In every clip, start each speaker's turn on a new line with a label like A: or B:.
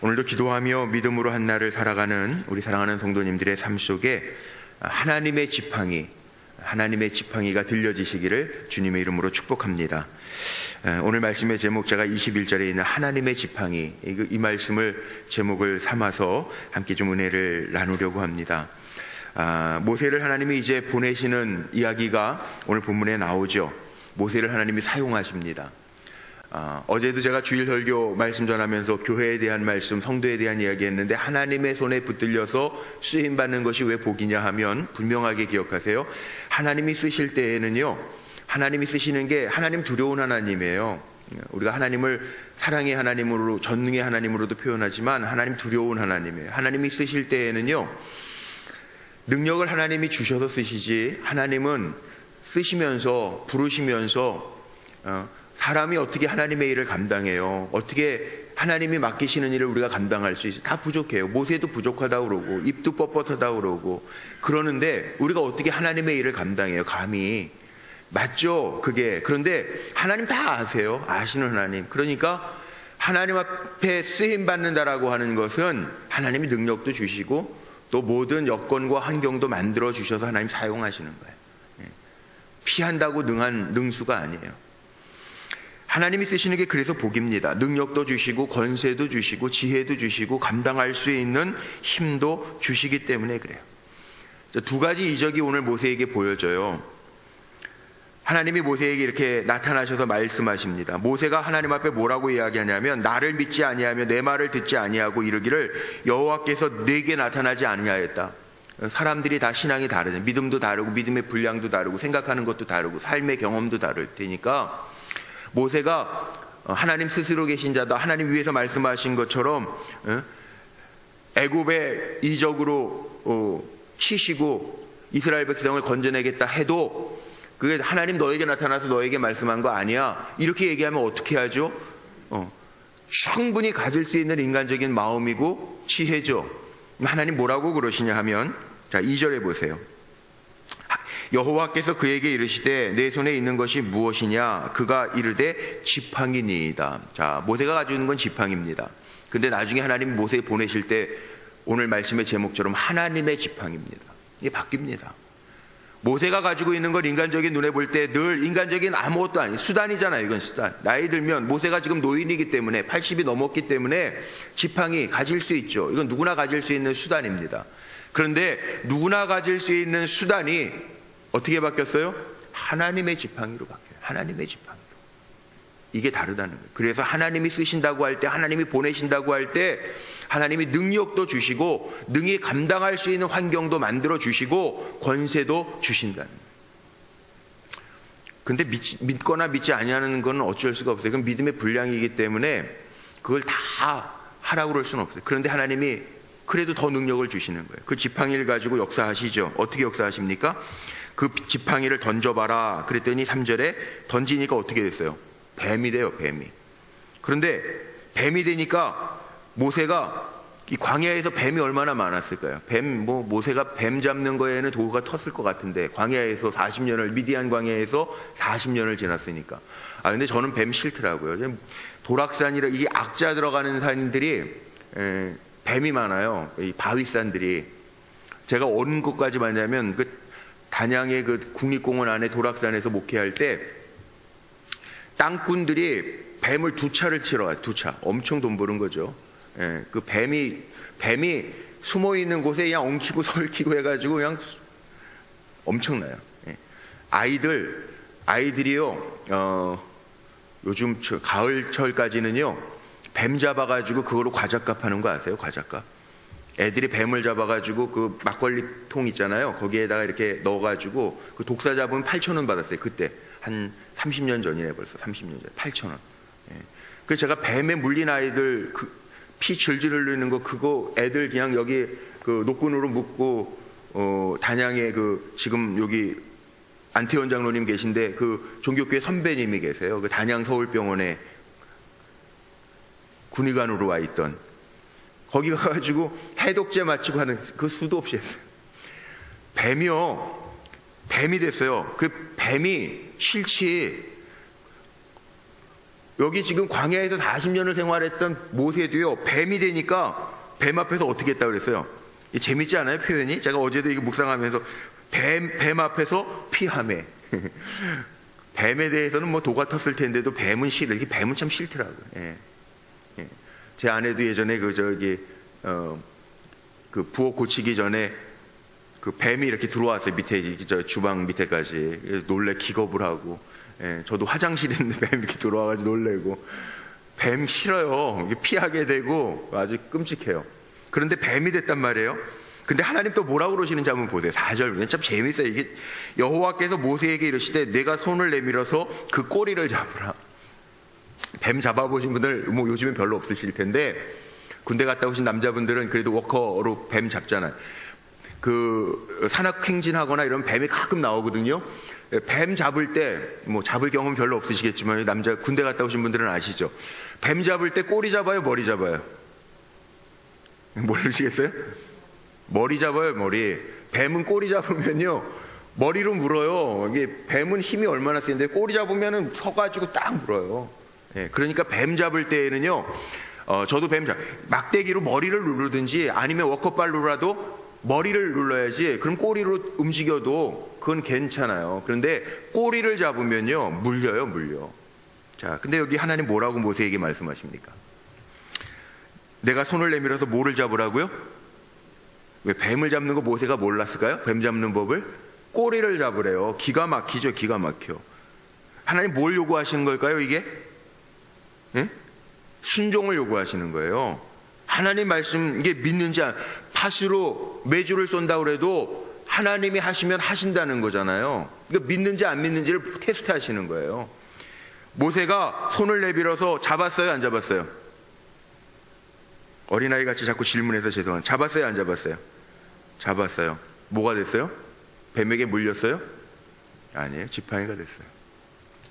A: 오늘도 기도하며 믿음으로 한 날을 살아가는 우리 사랑하는 성도님들의 삶 속에 하나님의 지팡이가 들려지시기를 주님의 이름으로 축복합니다. 오늘 말씀의 제목, 제가 21절에 있는 하나님의 지팡이, 이 말씀을 제목을 삼아서 함께 좀 은혜를 나누려고 합니다. 모세를 하나님이 이제 보내시는 이야기가 오늘 본문에 나오죠. 모세를 하나님이 사용하십니다. 어제도 제가 주일 설교 말씀 전하면서 교회에 대한 말씀, 성도에 대한 이야기 했는데, 하나님의 손에 붙들려서 쓰임받는 것이 왜 복이냐 하면 분명하게 기억하세요. 하나님이 쓰실 때에는요, 하나님이 쓰시는 게 하나님 두려운 하나님이에요. 우리가 하나님을 사랑의 하나님으로, 전능의 하나님으로도 표현하지만 하나님 두려운 하나님이에요. 하나님이 쓰실 때에는요, 능력을 하나님이 주셔서 쓰시지, 하나님은 쓰시면서, 부르시면서 사람이 어떻게 하나님의 일을 감당해요? 어떻게 하나님이 맡기시는 일을 우리가 감당할 수 있어요? 다 부족해요. 모세도 부족하다고 그러고 입도 뻣뻣하다고 그러고 그러는데 우리가 어떻게 하나님의 일을 감당해요? 감히. 맞죠? 그게. 그런데 하나님 다 아세요. 아시는 하나님. 그러니까 하나님 앞에 쓰임받는다라고 하는 것은 하나님이 능력도 주시고 또 모든 여건과 환경도 만들어 주셔서 하나님 사용하시는 거예요. 피한다고 능한 능수가 아니에요. 하나님이 쓰시는 게 그래서 복입니다. 능력도 주시고 권세도 주시고 지혜도 주시고 감당할 수 있는 힘도 주시기 때문에 그래요. 두 가지 이적이 오늘 모세에게 보여져요. 하나님이 모세에게 이렇게 나타나셔서 말씀하십니다. 모세가 하나님 앞에 뭐라고 이야기하냐면, 나를 믿지 아니하며 내 말을 듣지 아니하고 이르기를 여호와께서 내게 나타나지 아니하였다. 사람들이 다 신앙이 다르죠. 믿음도 다르고 믿음의 분량도 다르고 생각하는 것도 다르고 삶의 경험도 다를 테니까 모세가 하나님 스스로 계신 자다, 하나님 위에서 말씀하신 것처럼 애굽의 이적으로 치시고 이스라엘 백성을 건져내겠다 해도 그게 하나님 너에게 나타나서 너에게 말씀한 거 아니야, 이렇게 얘기하면 어떻게 하죠? 충분히 가질 수 있는 인간적인 마음이고 지혜죠. 하나님 뭐라고 그러시냐 하면, 자 2절에 보세요. 여호와께서 그에게 이르시되 내 손에 있는 것이 무엇이냐? 그가 이르되 지팡이니이다. 자, 모세가 가지고 있는 건 지팡이입니다. 근데 나중에 하나님 모세 보내실 때 오늘 말씀의 제목처럼 하나님의 지팡이입니다. 이게 바뀝니다. 모세가 가지고 있는 건 인간적인 눈에 볼 때 늘 인간적인 아무것도 아닌 수단이잖아요. 이건 수단. 나이 들면, 모세가 지금 노인이기 때문에 80이 넘었기 때문에 지팡이 가질 수 있죠. 이건 누구나 가질 수 있는 수단입니다. 그런데 누구나 가질 수 있는 수단이 어떻게 바뀌었어요? 하나님의 지팡이로 바뀌어요. 하나님의 지팡이로. 이게 다르다는 거예요. 그래서 하나님이 쓰신다고 할 때, 하나님이 보내신다고 할 때 하나님이 능력도 주시고 능히 감당할 수 있는 환경도 만들어 주시고 권세도 주신다는 거예요. 근데 믿거나 믿지 아니하는 건 어쩔 수가 없어요. 그건 믿음의 분량이기 때문에 그걸 다 하라고 그럴 수는 없어요. 그런데 하나님이 그래도 더 능력을 주시는 거예요. 그 지팡이를 가지고 역사하시죠. 어떻게 역사하십니까? 그 지팡이를 던져봐라 그랬더니 3절에 던지니까 어떻게 됐어요? 뱀이 돼요. 뱀이. 그런데 뱀이 되니까 모세가 이 광야에서 뱀이 얼마나 많았을까요? 모세가 뱀 잡는 거에는 도구가 텄을 것 같은데, 광야에서 40년을, 미디안 광야에서 40년을 지났으니까. 근데 저는 뱀 싫더라고요. 도락산이라, 이게 악자 들어가는 산들이 뱀이 많아요. 이 바위산들이. 제가 어느 곳까지 봤냐면 단양의 그 국립공원 안에 도락산에서 목회할 때 땅꾼들이 뱀을 2차를 치러 와요. 2차. 엄청 돈 버는 거죠. 그 뱀이 숨어 있는 곳에 그냥 엉키고 설키고 해가지고 그냥 엄청나요. 아이들이요, 요즘 가을철까지는요, 뱀 잡아가지고 그거로 과자값 하는 거 아세요? 과자값. 애들이 뱀을 잡아가지고 그 막걸리 통 있잖아요. 거기에다가 이렇게 넣어가지고 그 독사 잡으면 8,000원 받았어요. 그때 한 30년 전이네. 벌써 30년 전에 8,000원. 그래서 제가 뱀에 물린 아이들 피 질질 흘리는 거, 그거 애들 그냥 여기 그 노끈으로 묶고 단양에 지금 여기 안태원 장로님 계신데 그 종교교회 선배님이 계세요. 그 단양 서울병원에 군의관으로 와 있던, 거기 가가지고 해독제 마치고 하는 그 수도 없이 했어요. 뱀이 됐어요. 그 뱀이 싫지 여기 지금 광야에서 40년을 생활했던 모세도요, 뱀이 되니까 뱀 앞에서 어떻게 했다고 그랬어요? 재밌지 않아요, 표현이? 제가 어제도 이거 묵상하면서 뱀 앞에서 피하매. 뱀에 대해서는 뭐 도가 텄을 텐데도 뱀은 싫어. 이게 뱀은 참 싫더라고요. 예. 예. 제 아내도 예전에 그 부엌 고치기 전에 그 뱀이 이렇게 들어왔어요. 밑에, 주방 밑에까지. 놀래 기겁을 하고. 예. 저도 화장실에 있는데 뱀 이렇게 들어와가지고 놀래고. 뱀 싫어요. 피하게 되고 아주 끔찍해요. 그런데 뱀이 됐단 말이에요. 근데 하나님 또 뭐라고 그러시는지 한번 보세요. 4절. 참 재밌어요. 이게 여호와께서 모세에게 이르시되 내가 손을 내밀어서 그 꼬리를 잡으라. 뱀 잡아보신 분들 뭐 요즘엔 별로 없으실 텐데 군대 갔다 오신 남자분들은 그래도 워커로 뱀 잡잖아요. 그 산악행진하거나 이런 뱀이 가끔 나오거든요. 뱀 잡을 때 뭐 잡을 경험은 별로 없으시겠지만 남자 군대 갔다 오신 분들은 아시죠? 뱀 잡을 때 꼬리 잡아요, 머리 잡아요? 모르시겠어요? 머리 잡아요, 머리. 뱀은 꼬리 잡으면요, 머리로 물어요. 이게 뱀은 힘이 얼마나 센데 꼬리 잡으면은 서가지고 딱 물어요. 예, 그러니까 뱀 잡을 때에는요, 저도 막대기로 머리를 누르든지 아니면 워커발로라도 머리를 눌러야지. 그럼 꼬리로 움직여도 그건 괜찮아요. 그런데 꼬리를 잡으면요, 물려. 자, 근데 여기 하나님 뭐라고 모세에게 말씀하십니까? 내가 손을 내밀어서 뭐를 잡으라고요? 왜 뱀을 잡는 거 모세가 몰랐을까요? 뱀 잡는 법을? 꼬리를 잡으래요. 기가 막히죠, 기가 막혀. 하나님 뭘 요구하시는 걸까요, 이게? 예? 순종을 요구하시는 거예요. 하나님 말씀, 이게 믿는지, 팥으로 메주를 쏜다고 해도 하나님이 하시면 하신다는 거잖아요. 그러니까 믿는지 안 믿는지를 테스트 하시는 거예요. 모세가 손을 내밀어서 잡았어요, 안 잡았어요? 어린아이 같이 자꾸 질문해서 죄송합니다. 잡았어요, 안 잡았어요? 잡았어요. 뭐가 됐어요? 뱀에게 물렸어요? 아니에요. 지팡이가 됐어요.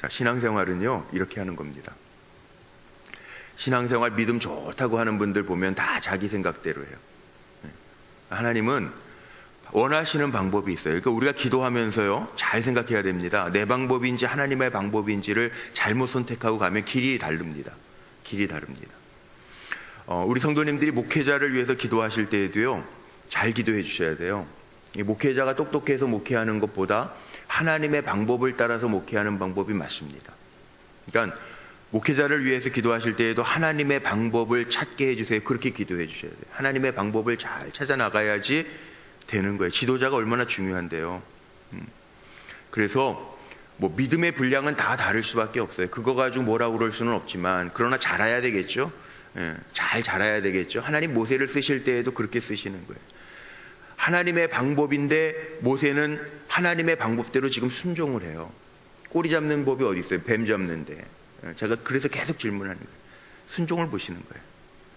A: 자, 신앙생활은요, 이렇게 하는 겁니다. 신앙생활 믿음 좋다고 하는 분들 보면 다 자기 생각대로 해요. 하나님은 원하시는 방법이 있어요. 그러니까 우리가 기도하면서요, 잘 생각해야 됩니다. 내 방법인지 하나님의 방법인지를 잘못 선택하고 가면 길이 다릅니다. 길이 다릅니다. 우리 성도님들이 목회자를 위해서 기도하실 때에도요, 잘 기도해 주셔야 돼요. 이 목회자가 똑똑해서 목회하는 것보다 하나님의 방법을 따라서 목회하는 방법이 맞습니다. 그러니까 목회자를 위해서 기도하실 때에도 하나님의 방법을 찾게 해주세요. 그렇게 기도해 주셔야 돼요. 하나님의 방법을 잘 찾아 나가야지 되는 거예요. 지도자가 얼마나 중요한데요. 그래서 뭐 믿음의 분량은 다 다를 수밖에 없어요. 그거 가지고 뭐라고 그럴 수는 없지만, 그러나 잘해야 되겠죠. 예, 잘 자라야 되겠죠. 하나님 모세를 쓰실 때에도 그렇게 쓰시는 거예요. 하나님의 방법인데 모세는 하나님의 방법대로 지금 순종을 해요. 꼬리 잡는 법이 어디 있어요? 뱀 잡는데. 제가 그래서 계속 질문하는 거예요. 순종을 보시는 거예요.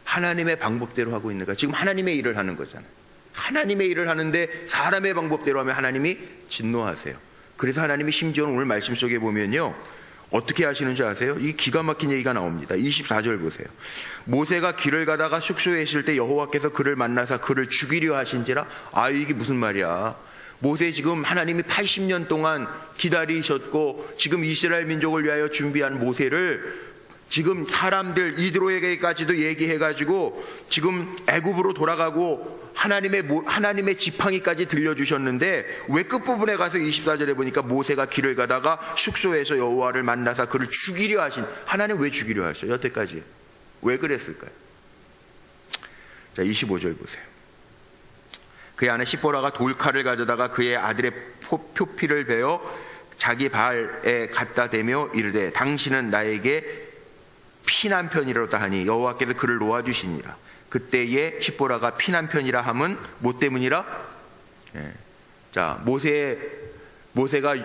A: 하나님의 방법대로 하고 있는 거예요. 지금 하나님의 일을 하는 거잖아요. 하나님의 일을 하는데 사람의 방법대로 하면 하나님이 진노하세요. 그래서 하나님이 심지어는 오늘 말씀 속에 보면요, 어떻게 하시는지 아세요? 이 기가 막힌 얘기가 나옵니다. 24절 보세요. 모세가 길을 가다가 숙소에 있을 때 여호와께서 그를 만나사 그를 죽이려 하신지라. 이게 무슨 말이야? 모세 지금 하나님이 80년 동안 기다리셨고 지금 이스라엘 민족을 위하여 준비한 모세를 지금 사람들 이드로에게까지도 얘기해가지고 지금 애굽으로 돌아가고 하나님의 지팡이까지 들려주셨는데 왜 끝부분에 가서 24절에 보니까 모세가 길을 가다가 숙소에서 여호와를 만나사 그를 죽이려 하신, 하나님 왜 죽이려 하셔요? 여태까지 왜 그랬을까요? 자, 25절 보세요. 그의 아내 시보라가 돌칼을 가져다가 그의 아들의 표피를 베어 자기 발에 갖다 대며 이르되 당신은 나에게 피난편이로다 하니 여호와께서 그를 놓아주시니라. 그때에 시보라가 피난편이라 함은 뭐 때문이라? 예. 자, 모세가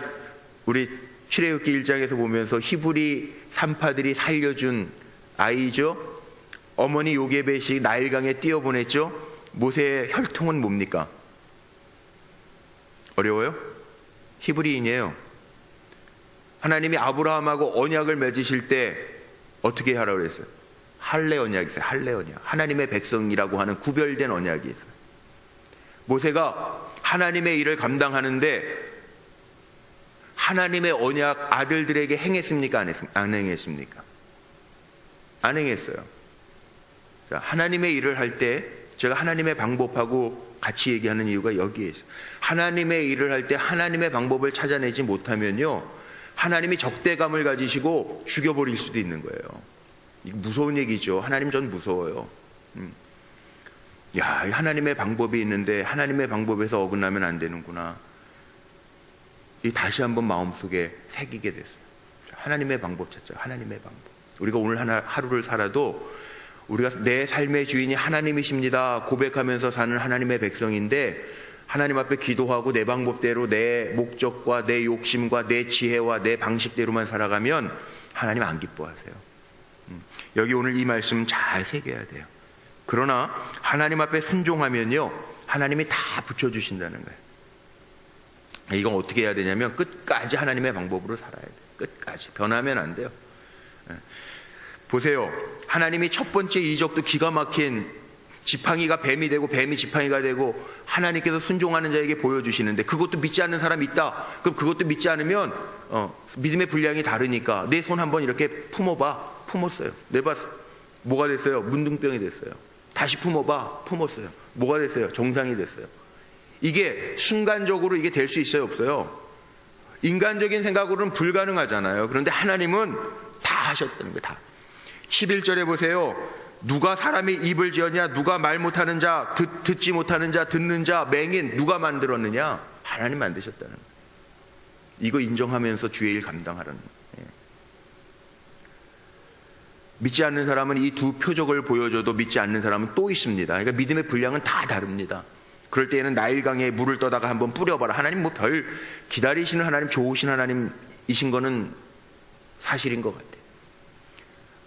A: 우리 출애굽기 1장에서 보면서 히브리 산파들이 살려준 아이죠. 어머니 요게벳이 나일강에 띄어보냈죠. 모세의 혈통은 뭡니까? 어려워요? 히브리인이에요. 하나님이 아브라함하고 언약을 맺으실 때 어떻게 하라고 그랬어요? 할례 언약이 있어요. 할례 언약. 하나님의 백성이라고 하는 구별된 언약이 있어요. 모세가 하나님의 일을 감당하는데 하나님의 언약 아들들에게 행했습니까? 안 행했습니까? 안 행했어요. 자, 하나님의 일을 할 때 제가 하나님의 방법하고 같이 얘기하는 이유가 여기에 있어요. 하나님의 일을 할 때 하나님의 방법을 찾아내지 못하면요, 하나님이 적대감을 가지시고 죽여버릴 수도 있는 거예요. 이거 무서운 얘기죠. 하나님 전 무서워요. 야, 하나님의 방법이 있는데 하나님의 방법에서 어긋나면 안 되는구나. 이 다시 한번 마음속에 새기게 됐어요. 하나님의 방법 찾자. 하나님의 방법. 우리가 오늘 하루를 살아도 우리가 내 삶의 주인이 하나님이십니다 고백하면서 사는 하나님의 백성인데, 하나님 앞에 기도하고 내 방법대로 내 목적과 내 욕심과 내 지혜와 내 방식대로만 살아가면 하나님 안 기뻐하세요. 여기 오늘 이 말씀 잘 새겨야 돼요. 그러나 하나님 앞에 순종하면요, 하나님이 다 붙여주신다는 거예요. 이건 어떻게 해야 되냐면 끝까지 하나님의 방법으로 살아야 돼요. 끝까지. 변하면 안 돼요. 보세요. 하나님이 첫 번째 이적도 기가 막힌 지팡이가 뱀이 되고 뱀이 지팡이가 되고 하나님께서 순종하는 자에게 보여주시는데, 그것도 믿지 않는 사람이 있다. 그럼 그것도 믿지 않으면 믿음의 분량이 다르니까 내 손 한번 이렇게 품어봐. 품었어요. 내봤어. 뭐가 됐어요? 문둥병이 됐어요. 다시 품어봐. 품었어요. 뭐가 됐어요? 정상이 됐어요. 이게 순간적으로 이게 될 수 있어요? 없어요? 인간적인 생각으로는 불가능하잖아요. 그런데 하나님은 다 하셨다는 거예요. 다. 11절에 보세요. 누가 사람이 입을 지었냐? 누가 말 못하는 자, 듣지 못하는 자, 듣는 자, 맹인 누가 만들었느냐? 하나님 만드셨다는 거예요. 이거 인정하면서 주의 일 감당하라는 거예요. 믿지 않는 사람은 이 두 표적을 보여줘도 믿지 않는 사람은 또 있습니다. 그러니까 믿음의 분량은 다 다릅니다. 그럴 때에는 나일강에 물을 떠다가 한번 뿌려봐라. 하나님 뭐 별 기다리시는 하나님, 좋으신 하나님이신 거는 사실인 것 같아요.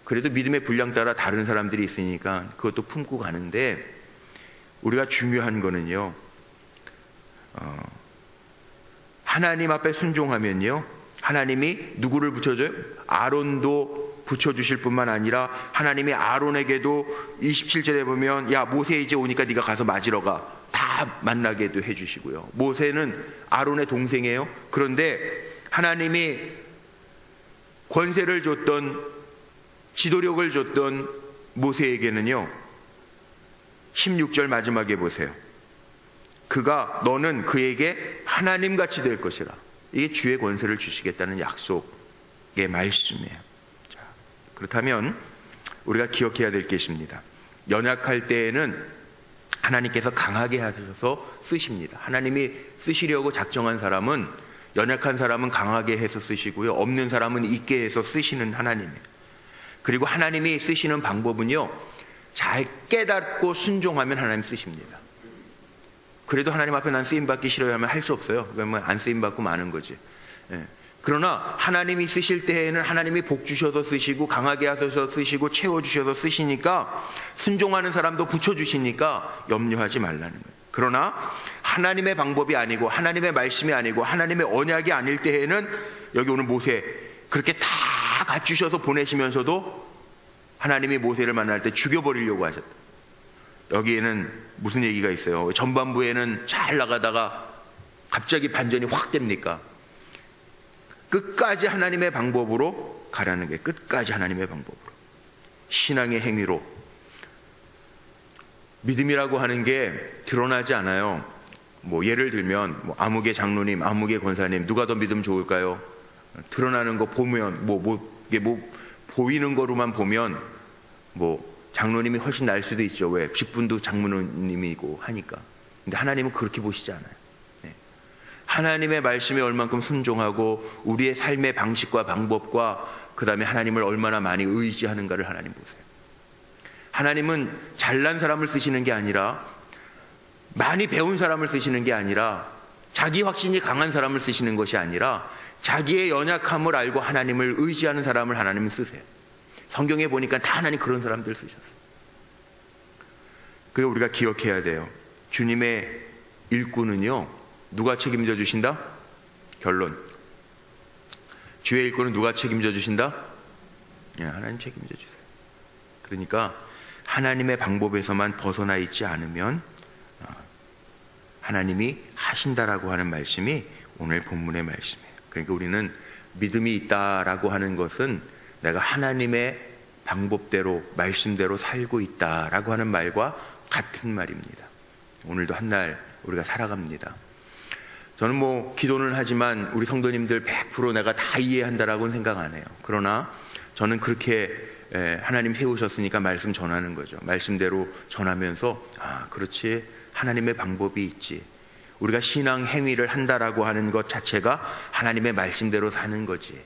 A: 그래도 믿음의 분량 따라 다른 사람들이 있으니까 그것도 품고 가는데, 우리가 중요한 거는요, 하나님 앞에 순종하면요, 하나님이 누구를 붙여줘요? 아론도 붙여주실 뿐만 아니라 하나님이 아론에게도 27절에 보면 야, 모세 이제 오니까 네가 가서 맞으러 가. 다 만나게도 해주시고요. 모세는 아론의 동생이에요. 그런데 하나님이 권세를 줬던, 지도력을 줬던 모세에게는요, 16절 마지막에 보세요. 그가 너는 그에게 하나님같이 될 것이라. 이게 주의 권세를 주시겠다는 약속의 말씀이에요. 자, 그렇다면 우리가 기억해야 될 게 있습니다. 연약할 때에는 하나님께서 강하게 하셔서 쓰십니다. 하나님이 쓰시려고 작정한 사람은, 연약한 사람은 강하게 해서 쓰시고요, 없는 사람은 있게 해서 쓰시는 하나님이에요. 그리고 하나님이 쓰시는 방법은요, 잘 깨닫고 순종하면 하나님 쓰십니다. 그래도 하나님 앞에 난 쓰임받기 싫어요 하면 할 수 없어요. 그러면 안 쓰임받고 마는 거지. 그러나 하나님이 쓰실 때에는 하나님이 복 주셔서 쓰시고 강하게 하셔서 쓰시고 채워주셔서 쓰시니까, 순종하는 사람도 붙여주시니까 염려하지 말라는 거예요. 그러나 하나님의 방법이 아니고 하나님의 말씀이 아니고 하나님의 언약이 아닐 때에는, 여기 오늘 모세 그렇게 다 갖추셔서 보내시면서도 하나님이 모세를 만날 때 죽여버리려고 하셨다. 여기에는 무슨 얘기가 있어요? 전반부에는 잘 나가다가 갑자기 반전이 확 됩니까? 끝까지 하나님의 방법으로 가라는 게, 끝까지 하나님의 방법으로, 신앙의 행위로. 믿음이라고 하는 게 드러나지 않아요. 뭐 예를 들면 뭐 아무개 장로님, 아무개 권사님 누가 더 믿음 좋을까요? 드러나는 거 보면 이게 보이는 거로만 보면 뭐 장로님이 훨씬 나을 수도 있죠. 왜? 직분도 장로님이고 하니까. 근데 하나님은 그렇게 보시지 않아요. 하나님의 말씀에 얼만큼 순종하고 우리의 삶의 방식과 방법과 그 다음에 하나님을 얼마나 많이 의지하는가를 하나님 보세요. 하나님은 잘난 사람을 쓰시는 게 아니라, 많이 배운 사람을 쓰시는 게 아니라, 자기 확신이 강한 사람을 쓰시는 것이 아니라, 자기의 연약함을 알고 하나님을 의지하는 사람을 하나님은 쓰세요. 성경에 보니까 다 하나님 그런 사람들 쓰셨어요. 그래서 우리가 기억해야 돼요. 주님의 일꾼은요, 누가 책임져 주신다? 결론. 주의 일꾼은 누가 책임져 주신다? 하나님 책임져 주세요. 그러니까 하나님의 방법에서만 벗어나 있지 않으면 하나님이 하신다라고 하는 말씀이 오늘 본문의 말씀이에요. 그러니까 우리는 믿음이 있다라고 하는 것은 내가 하나님의 방법대로, 말씀대로 살고 있다라고 하는 말과 같은 말입니다. 오늘도 한 날 우리가 살아갑니다. 저는 기도는 하지만 우리 성도님들 100% 내가 다 이해한다라고는 생각 안 해요. 그러나 저는 그렇게 하나님 세우셨으니까 말씀 전하는 거죠. 말씀대로 전하면서 그렇지, 하나님의 방법이 있지. 우리가 신앙 행위를 한다라고 하는 것 자체가 하나님의 말씀대로 사는 거지.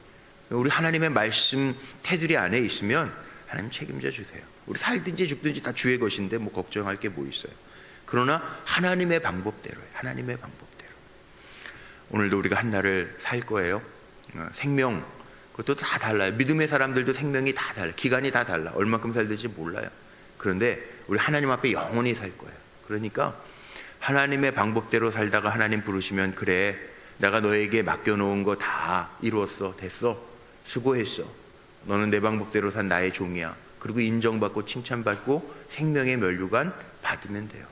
A: 우리 하나님의 말씀 테두리 안에 있으면 하나님 책임져 주세요. 우리 살든지 죽든지 다 주의 것인데 걱정할 게 뭐 있어요. 그러나 하나님의 방법대로예요. 하나님의 방법대로. 오늘도 우리가 한 날을 살 거예요. 생명, 그것도 다 달라요. 믿음의 사람들도 생명이 다 달라요. 기간이 다 달라. 얼만큼 살든지 몰라요. 그런데 우리 하나님 앞에 영원히 살 거예요. 그러니까 하나님의 방법대로 살다가 하나님 부르시면, 그래, 내가 너에게 맡겨놓은 거 다 이루었어. 됐어. 수고했어. 너는 내 방법대로 산 나의 종이야. 그리고 인정받고 칭찬받고 생명의 면류관 받으면 돼요.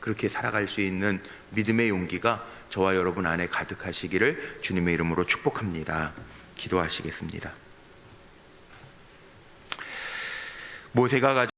A: 그렇게 살아갈 수 있는 믿음의 용기가 저와 여러분 안에 가득하시기를 주님의 이름으로 축복합니다. 기도하시겠습니다. 모세가